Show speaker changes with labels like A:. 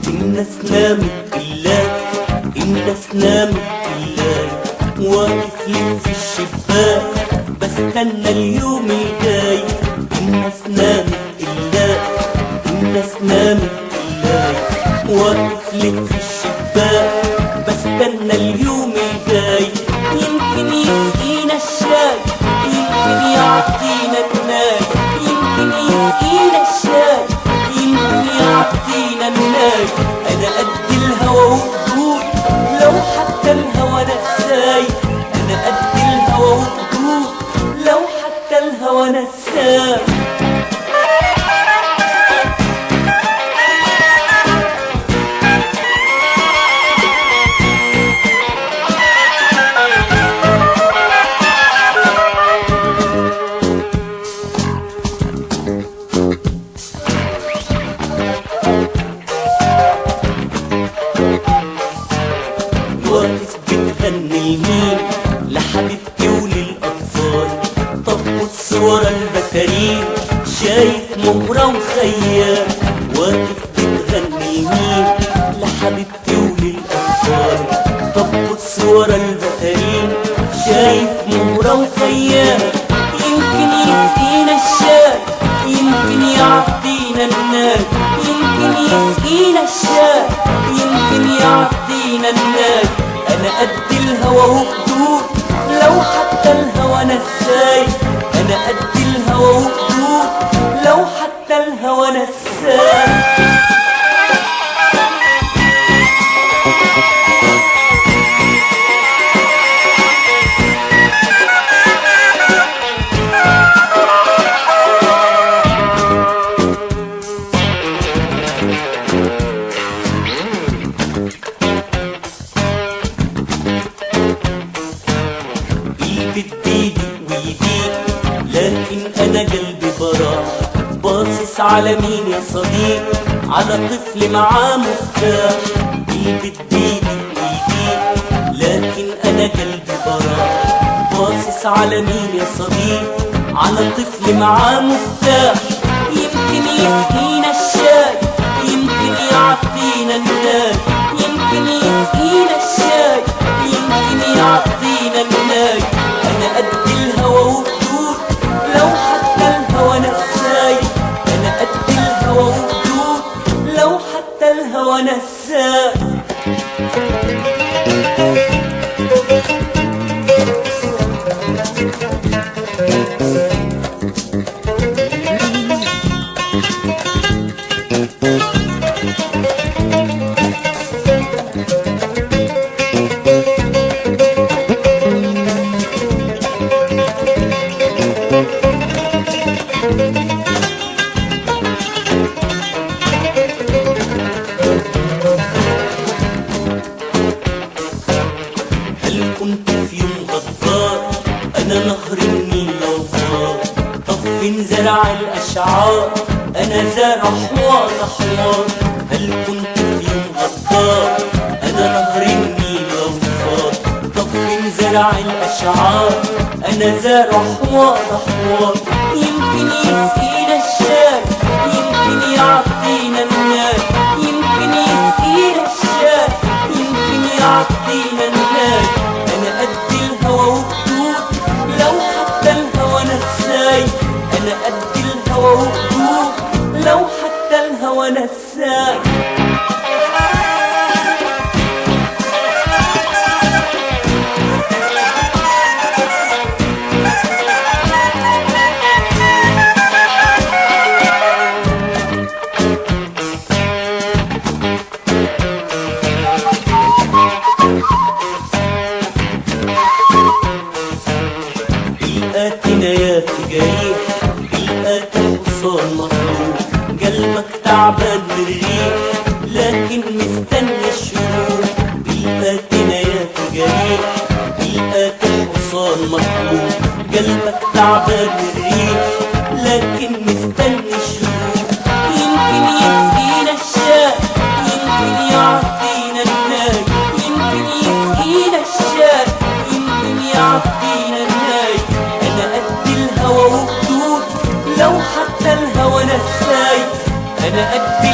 A: الناس نامت بالله، الناس نامت بالله، واقف لك في الشباك بستنى اليوم الجاي. الناس نامت بالله، الناس نامت بالله، واقف لك في الشباك بستنى اليوم الجاي. يمكن يسقينا الشاي، يمكن يعطينا الناي، يمكن يسقينا الشاي، يمكن يعطينا الناي. انا قد الهوى وقدود لو حتى الهوى نساي، انا قد الهوى وقدود لو حتى الهوى نساي. واقف بتغني لمين؟ لحبيبتي وللأطفال. طب بص ورا البكارين شايف مهرة وخيال. واقف بتغني لمين؟ لحبيبتي وللأطفال. طب بص ورا البكارين شايف مهرة وخيال. يمكن يسقينا الشاي، يمكن يعطينا الناي، يمكن يسقينا الشاي، يمكن يعطينا الناي. انا قد الهوى وقدود لو حتى الهوى نساي، انا قد الهوى وقدود لو حتى الهوى نساي. بتبيدي ويديك لكن انا قلبي براح. باصص على مين يا صديق؟ على طفل معاه مفتاح. بتبيدي ويديك لكن انا قلبي براح. باصص على مين يا صديق؟ على طفل معاه مفتاح. يمكن يسقينا الشاي، يمكن يعطينا الناي، يمكن يسقينا الشاي، يمكن يعطينا الناي. انا قد الهوى وقدود لو حتى الهوى نساي، انا قد الهوى وقدود لو حتى الهوى نساي. هل كنت في يوم غدار؟ انا نهر النيل لو فار. طب فين زرع الاشعار؟ انا زارع حوار حوار. هل كنت في يوم غدار؟ انا نهر النيل لو فار. طب فين زرع الاشعار؟ انا زارع حوار حوار. يمكن يسقينا الشاي، يمكن يعطينا الناي، يمكن يسقينا الشاي، يمكن يعطينا الناي. انا قد الهوى وقدود لو حتى الهوى نساي، انا قد الهوى وقدود لو حتى الهوى نساي. القاتنا يا جريح، القاتل حصان مطلوب. قلبك تعبان من الريح لكن مستني الشروق. القاتنا يا جريح، القاتل حصان مطلوب. قلبك تعبان من الريح لكن مستني الشروق. يمكن يسقينا الشاي، يمكن يعطينا الناي، يمكن يسقينا الشاي، يمكن يعطينا الناي. انا قد الهوى وقدود لو حتى الهوى نساي، انا قد